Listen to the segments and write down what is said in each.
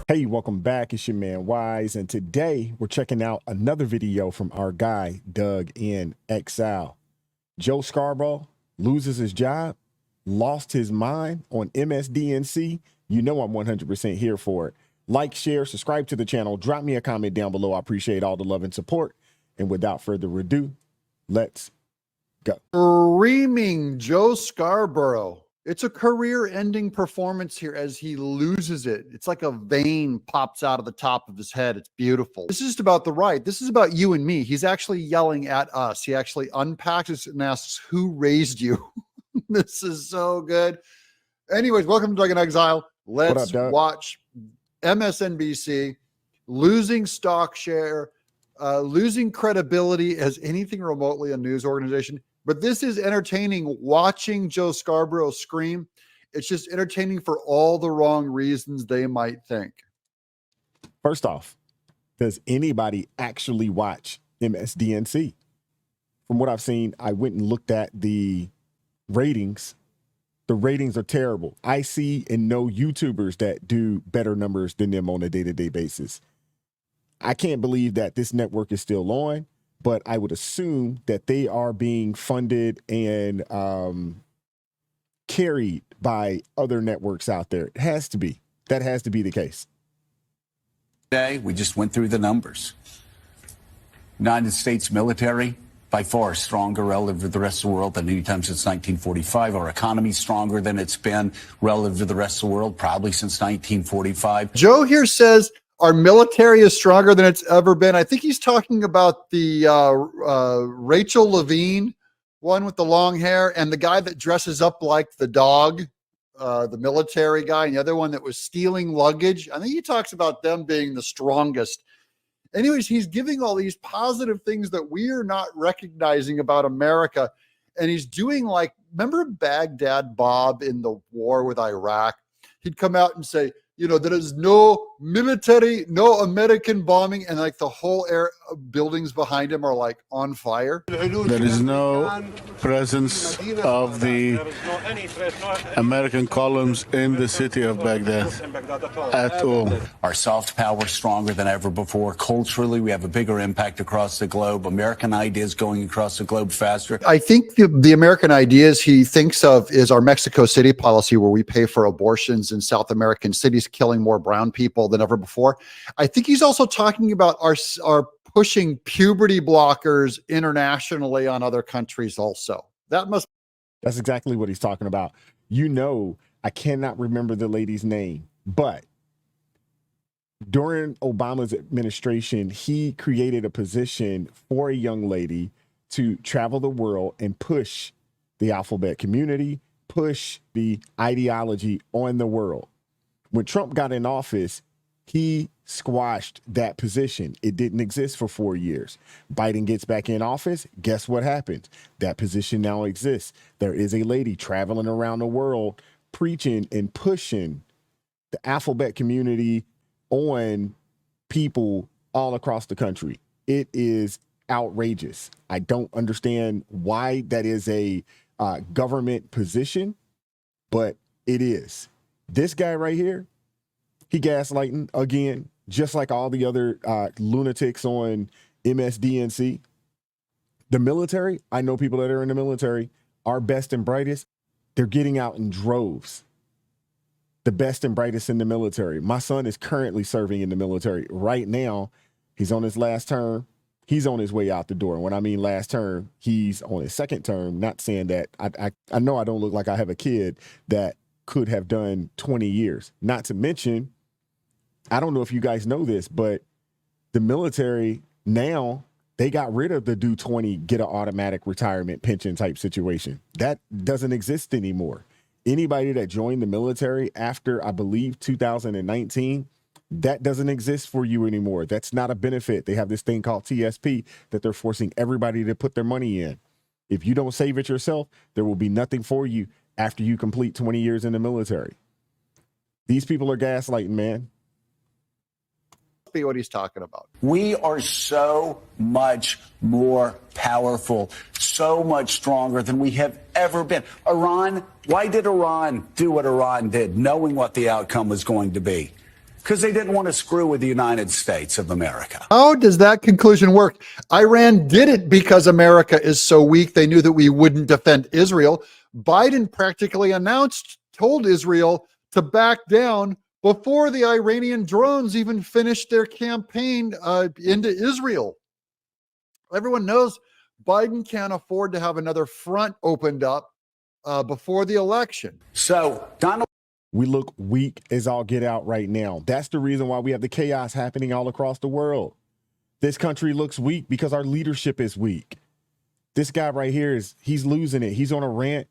Hey, welcome back. It's your man Wise, and today we're checking out another video from our guy Doug in Exile. Joe Scarborough loses his job, lost his mind on MSDNC. You know I'm 100% here for it. Like, share, subscribe to the channel, drop me a comment down below. I appreciate all the love and support. And without further ado, let's go. Screaming Joe Scarborough. It's a career-ending performance here as he loses it. It's like a vein pops out of the top of his head. It's beautiful. This is just about the right. This is about you and me. He's actually yelling at us. He actually unpacks us and asks, who raised you? This is so good. Anyways, welcome to Doug in Exile. Let's watch MSNBC losing stock share, losing credibility as anything remotely a news organization. But this is entertaining watching Joe Scarborough scream. It's just entertaining for all the wrong reasons they might think. First off, does anybody actually watch MSDNC? From what I've seen, I went and looked at the ratings. The ratings are terrible. I see and know YouTubers that do better numbers than them on a day-to-day basis. I can't believe that this network is still on, but I would assume that they are being funded and carried by other networks out there. It has to be. That has to be the case. Today, we just went through the numbers. United States military, by far stronger relative to the rest of the world than any time since 1945. Our economy stronger than it's been relative to the rest of the world, probably since 1945. Joe here says our military is stronger than it's ever been. I think he's talking about the Rachel Levine one with the long hair and the guy that dresses up like the dog, the military guy, and the other one that was stealing luggage. I think he talks about them being the strongest. Anyways, he's giving all these positive things that we are not recognizing about America. And he's doing like, remember Baghdad Bob in the war with Iraq? He'd come out and say, you know, there is no military, no American bombing, and like the whole buildings behind him are like on fire. There is no presence of the American columns in the city of Baghdad at all. Our soft power stronger than ever before. Culturally, we have a bigger impact across the globe. American ideas going across the globe faster. I think the American ideas he thinks of is our Mexico City policy, where we pay for abortions in South American cities, killing more brown people than ever before. I think he's also talking about our pushing puberty blockers internationally on other countries also. That's exactly what he's talking about. You know, I cannot remember the lady's name, but during Obama's administration, he created a position for a young lady to travel the world and push the alphabet community, push the ideology on the world. When Trump got in office, he squashed that position. It didn't exist for 4 years. Biden gets back in office. Guess what happens? That position now exists. There is a lady traveling around the world preaching and pushing the alphabet community on people all across the country. It is outrageous. I don't understand why that is a government position, but it is. This guy right here, he gaslighting again, just like all the other lunatics on MSDNC. The military, I know people that are in the military, our best and brightest, they're getting out in droves. The best and brightest in the military. My son is currently serving in the military right now. He's on his last term. He's on his way out the door. And when I mean last term, he's on his second term. Not saying that I know I don't look like I have a kid that could have done 20 years. Not to mention, I don't know if you guys know this, but the military now, they got rid of the do 20, get an automatic retirement pension type situation. That doesn't exist anymore. Anybody that joined the military after, I believe, 2019, that doesn't exist for you anymore. That's not a benefit. They have this thing called TSP that they're forcing everybody to put their money in. If you don't save it yourself, there will be nothing for you after you complete 20 years in the military. These people are gaslighting, man. What he's talking about. We are so much more powerful, so much stronger than we have ever been. Iran, why did Iran do what Iran did, knowing what the outcome was going to be? Because they didn't want to screw with the United States of America. How does that conclusion work? Iran did it because America is so weak. They knew that we wouldn't defend Israel. Biden practically told Israel to back down before the Iranian drones even finished their campaign into Israel. Everyone knows Biden can't afford to have another front opened up before the election. So Donald. We look weak as all get out right now. That's the reason why we have the chaos happening all across the world. This country looks weak because our leadership is weak. This guy right here he's losing it. He's on a rant.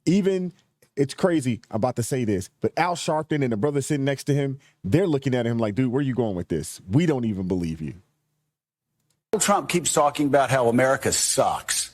Even, it's crazy, I'm about to say this, but Al Sharpton and the brother sitting next to him, they're looking at him like, dude, where are you going with this? We don't even believe you. Trump keeps talking about how America sucks.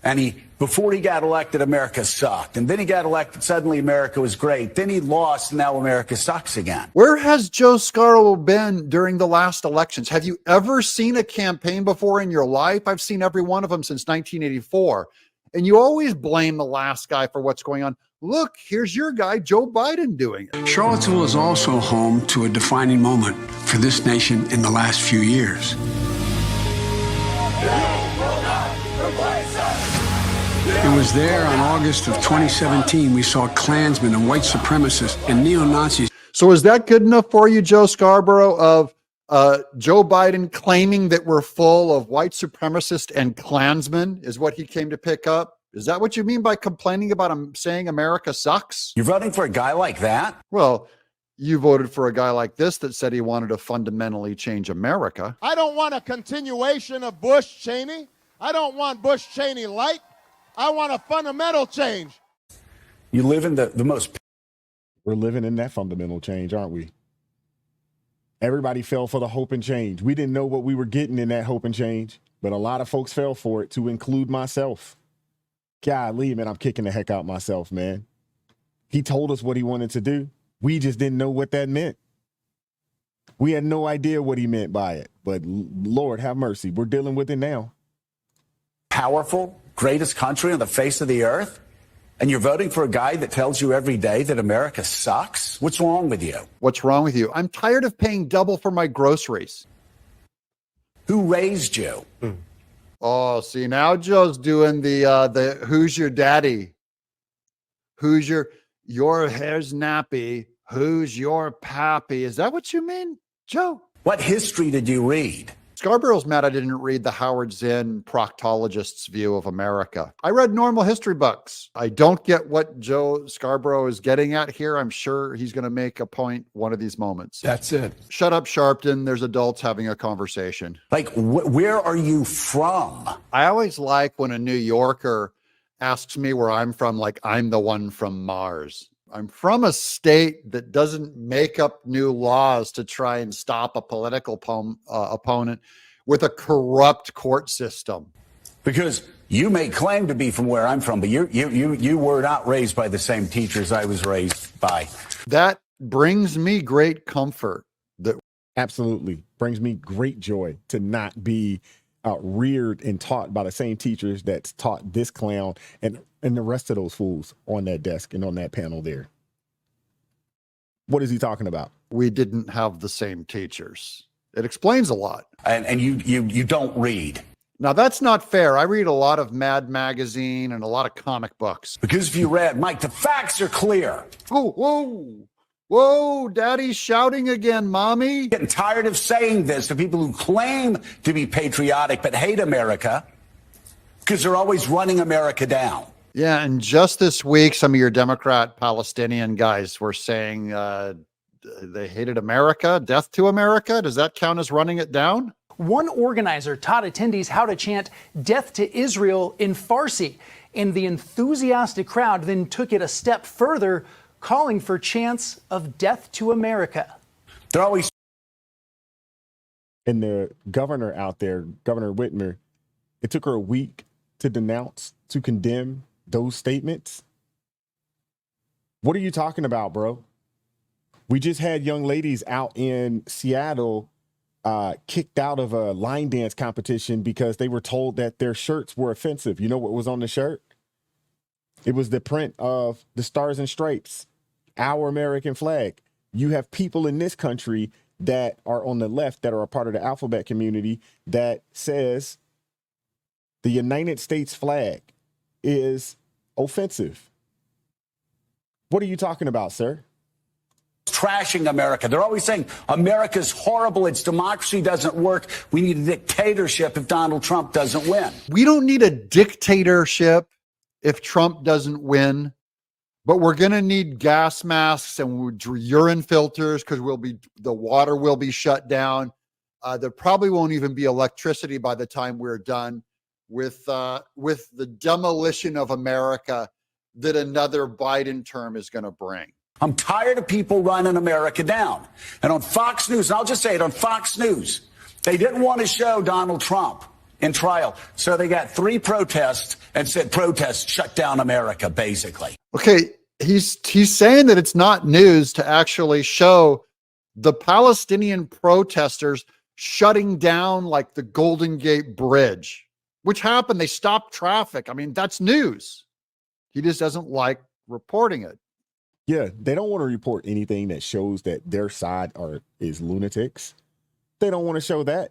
And before he got elected, America sucked. And then he got elected, suddenly America was great. Then he lost, and now America sucks again. Where has Joe Scarborough been during the last elections? Have you ever seen a campaign before in your life? I've seen every one of them since 1984. And you always blame the last guy for what's going on. Look, here's your guy, Joe Biden, doing it. Charlottesville is also home to a defining moment for this nation in the last few years. It was there on August of 2017 we saw Klansmen and white supremacists and neo-Nazis. So is that good enough for you, Joe Scarborough, of Joe Biden claiming that we're full of white supremacists and Klansmen is what he came to pick up? Is that what you mean by complaining about him saying America sucks? You're voting for a guy like that? Well, you voted for a guy like this that said he wanted to fundamentally change America. I don't want a continuation of Bush Cheney. I don't want Bush Cheney light. I want a fundamental change. You live in the most. We're living in that fundamental change, aren't we? Everybody fell for the hope and change. We didn't know what we were getting in that hope and change, but a lot of folks fell for it, to include myself. Golly, man, I'm kicking the heck out myself, man. He told us what he wanted to do. We just didn't know what that meant. We had no idea what he meant by it, but Lord have mercy. We're dealing with it now. Powerful, greatest country on the face of the earth, and you're voting for a guy that tells you every day that America sucks? What's wrong with you? What's wrong with you? I'm tired of paying double for my groceries. Who raised you? Oh, see, now Joe's doing the who's your daddy? Who's your hair's nappy? Who's your pappy? Is that what you mean, Joe? What history did you read? Scarborough's mad I didn't read the Howard Zinn proctologist's view of America. I read normal history books. I don't get what Joe Scarborough is getting at here. I'm sure he's going to make a point one of these moments. That's it. Shut up, Sharpton. There's adults having a conversation. Like, where are you from? I always like when a New Yorker asks me where I'm from, like I'm the one from Mars. I'm from a state that doesn't make up new laws to try and stop a political opponent with a corrupt court system. Because you may claim to be from where I'm from, but you were not raised by the same teachers I was raised by. That brings me great comfort. That Absolutely brings me great joy to not be reared and taught by the same teachers that's taught this clown and the rest of those fools on that desk and on that panel there. What is he talking about? we didn't have the same teachers. It explains a lot. And you don't read. Now, that's not fair. I read a lot of Mad Magazine and a lot of comic books. Because if you read, Mike, the facts are clear. Oh, whoa. Whoa, Daddy's shouting again, Mommy. Getting tired of saying this to people who claim to be patriotic but hate America because they're always running America down. Yeah, and just this week, some of your Democrat Palestinian guys were saying they hated America, death to America. Does that count as running it down? One organizer taught attendees how to chant "Death to Israel" in Farsi, and the enthusiastic crowd then took it a step further, calling for chants of "Death to America." They're always. And the governor out there, Governor Whitmer, it took her a week to denounce, to condemn those statements. What are you talking about, bro? We just had young ladies out in Seattle kicked out of a line dance competition because they were told that their shirts were offensive. You know what was on the shirt? It was the print of the Stars and Stripes, our American flag. You have people in this country that are on the left that are a part of the alphabet community that says the United States flag is offensive. What are you talking about, sir? Trashing America. They're always saying America's horrible. Its democracy doesn't work. We need a dictatorship if Donald Trump doesn't win. We don't need a dictatorship if Trump doesn't win, but we're going to need gas masks and urine filters because the water will be shut down. There probably won't even be electricity by the time we're done with the demolition of America that another Biden term is going to bring. I'm tired of people running America down. And on Fox News, and I'll just say it, on Fox News, they didn't want to show Donald Trump in trial. So they got 3 protests and said, protests shut down America, basically. Okay, he's saying that it's not news to actually show the Palestinian protesters shutting down like the Golden Gate Bridge, which happened. They stopped traffic. I mean, that's news. He just doesn't like reporting it. Yeah, they don't want to report anything that shows that their side is lunatics. They don't want to show that.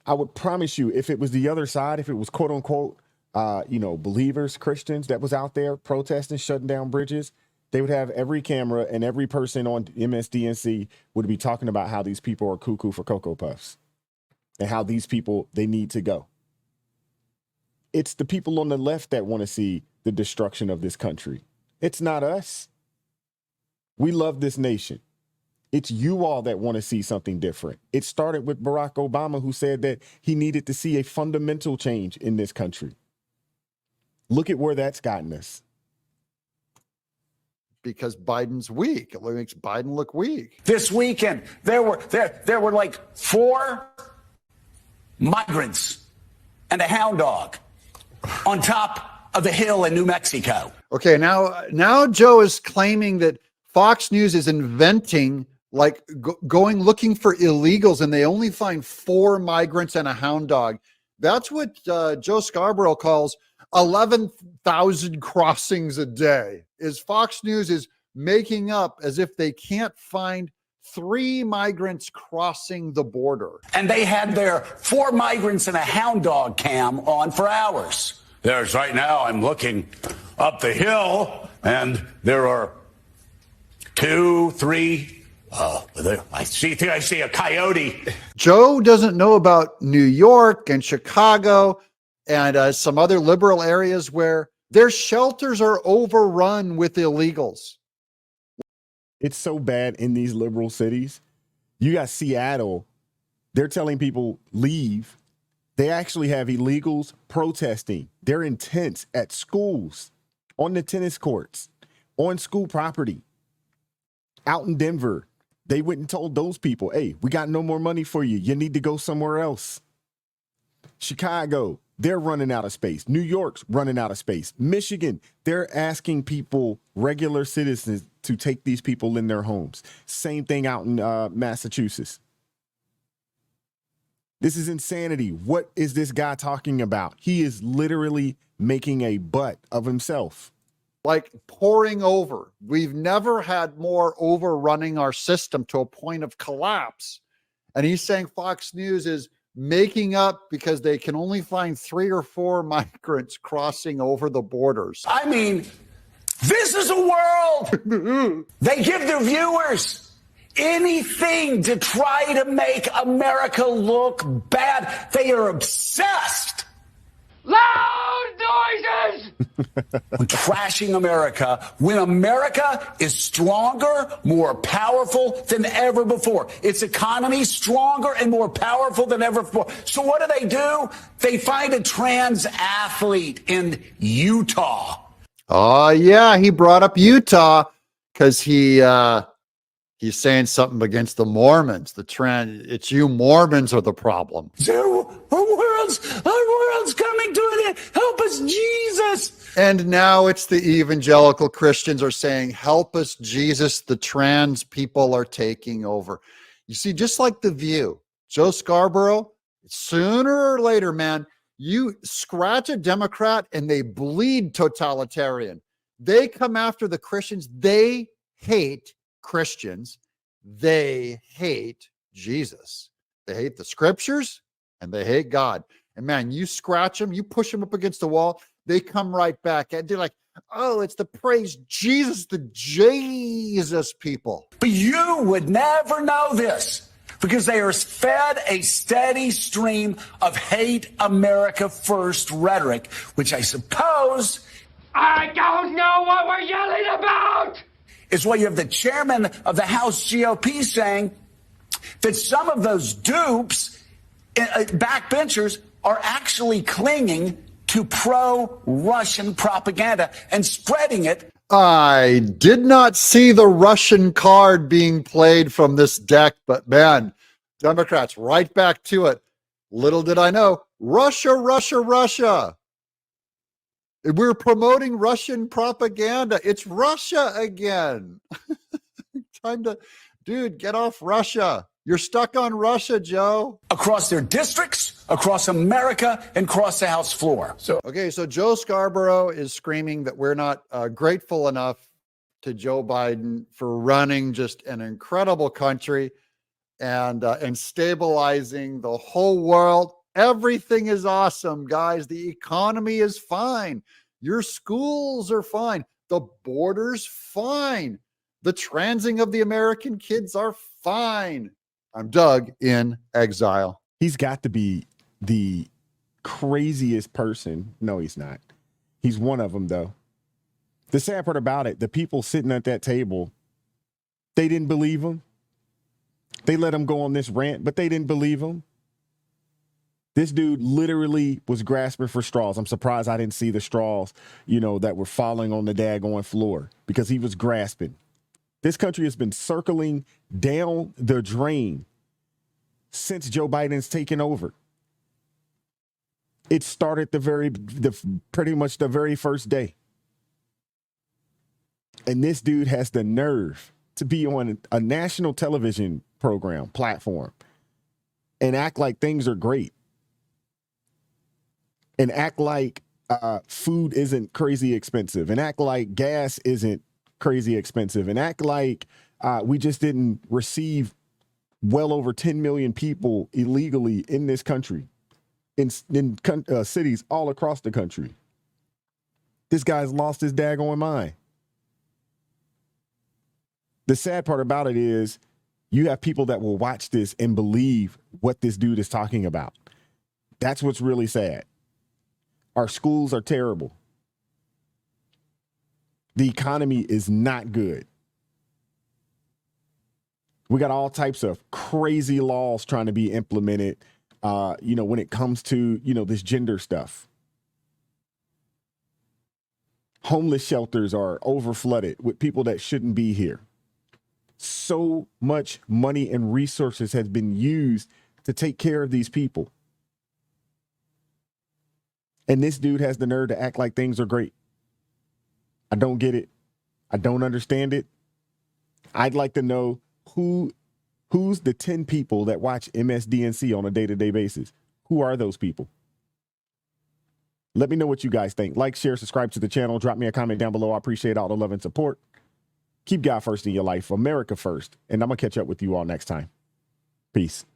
I would promise you, if it was the other side, if it was quote unquote, believers, Christians that was out there protesting, shutting down bridges, they would have every camera and every person on MSDNC would be talking about how these people are cuckoo for Cocoa Puffs and how these people, they need to go. It's the people on the left that want to see the destruction of this country. It's not us. We love this nation. It's you all that want to see something different. It started with Barack Obama, who said that he needed to see a fundamental change in this country. Look at where that's gotten us. Because Biden's weak. It makes Biden look weak. This weekend, there were like 4 migrants and a hound dog on top of the hill in New Mexico. Okay, now Joe is claiming that Fox News is inventing, like going looking for illegals, and they only find 4 migrants and a hound dog. That's what Joe Scarborough calls 11,000 crossings a day. Is Fox News is making up as if they can't find 3 migrants crossing the border. And they had their 4 migrants and a hound dog cam on for hours. There's right now, I'm looking up the hill, and there are 2, 3. I see a coyote. Joe doesn't know about New York and Chicago and some other liberal areas where their shelters are overrun with illegals. It's so bad in these liberal cities. You got Seattle. They're telling people leave. They actually have illegals protesting. They're in tents at schools, on the tennis courts, on school property. Out in Denver, they went and told those people, hey, we got no more money for you. You need to go somewhere else. Chicago, they're running out of space. New York's running out of space. Michigan, they're asking people, regular citizens, to take these people in their homes. Same thing out in Massachusetts. This is insanity. What is this guy talking about? He is literally making a butt of himself. Like pouring over. We've never had more overrunning our system to a point of collapse. And he's saying Fox News is making up because they can only find 3 or 4 migrants crossing over the borders. I mean, this is a world. They give their viewers anything to try to make America look bad. They are obsessed. Loud noises! With trashing America when America is stronger, more powerful than ever before. Its economy stronger and more powerful than ever before. So what do? They find a trans athlete in Utah. Oh, yeah, he brought up Utah because he's saying something against the Mormons. It's you Mormons are the problem. Our world's coming to an end. Help us, Jesus. And now it's the evangelical Christians are saying, help us, Jesus. The trans people are taking over. You see, just like The View, Joe Scarborough, sooner or later, man, you scratch a Democrat and they bleed totalitarian. They come after the Christians they hate Christians. They hate Jesus. They hate the scriptures and they hate God. And man, you scratch them, you push them up against the wall, they come right back. And they're like, oh, it's the praise Jesus, the Jesus people. But you would never know this because they are fed a steady stream of hate America first rhetoric, which I suppose I don't know what we're yelling about. is why you have the chairman of the House GOP saying that some of those dupes, backbenchers, are actually clinging to pro-Russian propaganda and spreading it. I did not see the Russian card being played from this deck, but man, Democrats right back to it. Little did I know, Russia, Russia, Russia. We're promoting Russian propaganda. It's Russia again. Time to, dude, get off Russia. You're stuck on Russia, Joe. Across their districts, across America, and across the House floor. So Joe Scarborough is screaming that we're not grateful enough to Joe Biden for running just an incredible country and stabilizing the whole world. Everything is awesome, guys. The economy is fine. Your schools are fine. The border's fine. The transing of the American kids are fine. I'm Doug in exile. He's got to be the craziest person. No, he's not. He's one of them, though. The sad part about it, the people sitting at that table, they didn't believe him. They let him go on this rant, but they didn't believe him. This dude literally was grasping for straws. I'm surprised I didn't see the straws, that were falling on the daggone floor because he was grasping. This country has been circling down the drain since Joe Biden's taken over. It started pretty much the very first day. And this dude has the nerve to be on a national television platform and act like things are great. And act like food isn't crazy expensive, and act like gas isn't crazy expensive, and act like we just didn't receive well over 10 million people illegally in this country, in cities all across the country. This guy's lost his daggone mind. The sad part about it is you have people that will watch this and believe what this dude is talking about. That's what's really sad. Our schools are terrible. The economy is not good. We got all types of crazy laws trying to be implemented, when it comes to, this gender stuff. Homeless shelters are overflooded with people that shouldn't be here. So much money and resources has been used to take care of these people. And this dude has the nerve to act like things are great. I don't get it. I don't understand it. I'd like to know who's the 10 people that watch MSDNC on a day-to-day basis. Who are those people? Let me know what you guys think. Like, share, subscribe to the channel. Drop me a comment down below. I appreciate all the love and support. Keep God first in your life, America first. And I'm going to catch up with you all next time. Peace.